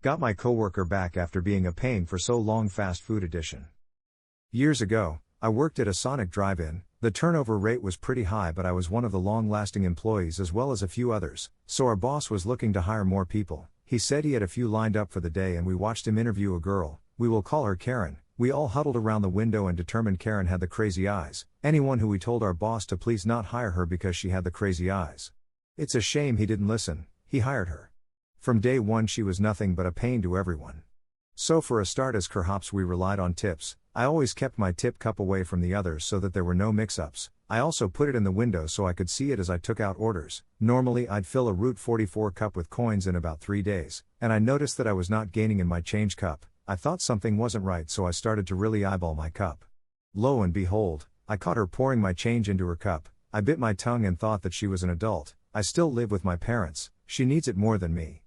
Got my coworker back after being a pain for so long. Fast food edition. Years ago, I worked at a Sonic drive-in. The turnover rate was pretty high, but I was one of the long-lasting employees as well as a few others, so our boss was looking to hire more people. He said he had a few lined up for the day and we watched him interview a girl. We will call her Karen. We all huddled around the window and determined Karen had the crazy eyes. Anyone who we told our boss to please not hire her because she had the crazy eyes. It's a shame he didn't listen. He hired her. From day one she was nothing but a pain to everyone. So for a start as kerhops we relied on tips. I always kept my tip cup away from the others so that there were no mix-ups. I also put it in the window so I could see it as I took out orders. Normally I'd fill a Route 44 cup with coins in about 3 days, and I noticed that I was not gaining in my change cup. I thought something wasn't right, so I started to really eyeball my cup. Lo and behold, I caught her pouring my change into her cup. I bit my tongue and thought that she was an adult. I still live with my parents. She needs it more than me.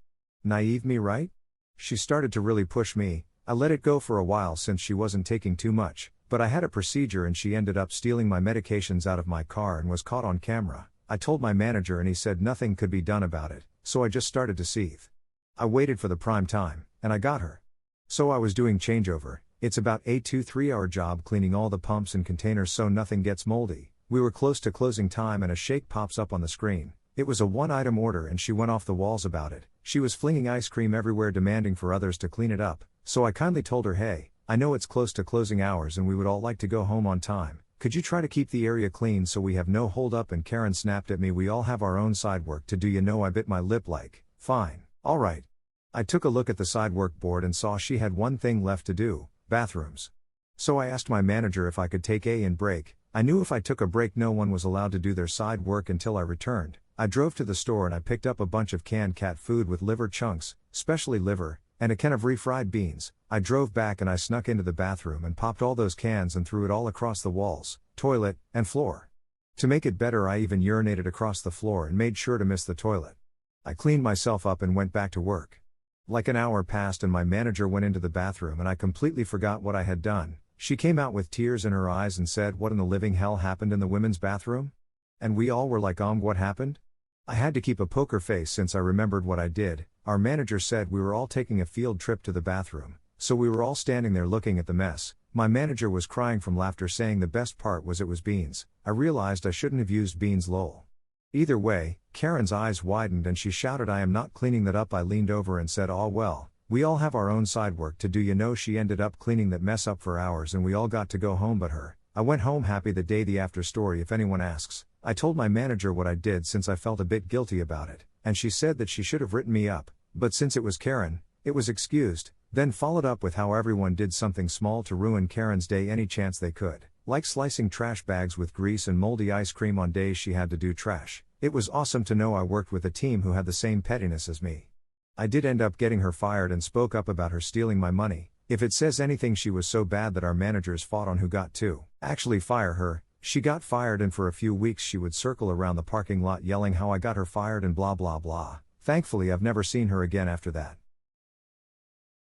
Naive me, right? She started to really push me. I let it go for a while since she wasn't taking too much, but I had a procedure and she ended up stealing my medications out of my car and was caught on camera. I told my manager and he said nothing could be done about it, so I just started to seethe. I waited for the prime time, and I got her. So I was doing changeover. It's about a 2-3 hour job cleaning all the pumps and containers so nothing gets moldy. We were close to closing time and a shake pops up on the screen. It was a one-item order and she went off the walls about it. She was flinging ice cream everywhere demanding for others to clean it up, so I kindly told her, hey, I know it's close to closing hours and we would all like to go home on time. Could you try to keep the area clean so we have no hold up? And Karen snapped at me, we all have our own side work to do, you know. I bit my lip like, fine, alright. I took a look at the side work board and saw she had one thing left to do, bathrooms. So I asked my manager if I could take a break. I knew if I took a break no one was allowed to do their side work until I returned. I drove to the store and I picked up a bunch of canned cat food with liver chunks, specially liver, and a can of refried beans. I drove back and I snuck into the bathroom and popped all those cans and threw it all across the walls, toilet, and floor. To make it better I even urinated across the floor and made sure to miss the toilet. I cleaned myself up and went back to work. Like an hour passed and my manager went into the bathroom and I completely forgot what I had done. She came out with tears in her eyes and said, what in the living hell happened in the women's bathroom? And we all were like, what happened? I had to keep a poker face since I remembered what I did. Our manager said we were all taking a field trip to the bathroom, so we were all standing there looking at the mess. My manager was crying from laughter saying the best part was it was beans. I realized I shouldn't have used beans, lol. Either way, Karen's eyes widened and she shouted, I am not cleaning that up. I leaned over and said, oh well, we all have our own side work to do, you know. She ended up cleaning that mess up for hours and we all got to go home but her. I went home happy the day. The after story, if anyone asks. I told my manager what I did since I felt a bit guilty about it, and she said that she should have written me up, but since it was Karen, it was excused, then followed up with how everyone did something small to ruin Karen's day any chance they could, like slicing trash bags with grease and moldy ice cream on days she had to do trash. It was awesome to know I worked with a team who had the same pettiness as me. I did end up getting her fired and spoke up about her stealing my money. If it says anything, she was so bad that our managers fought on who got to actually fire her. She got fired and for a few weeks she would circle around the parking lot yelling how I got her fired and blah blah blah. Thankfully I've never seen her again after that.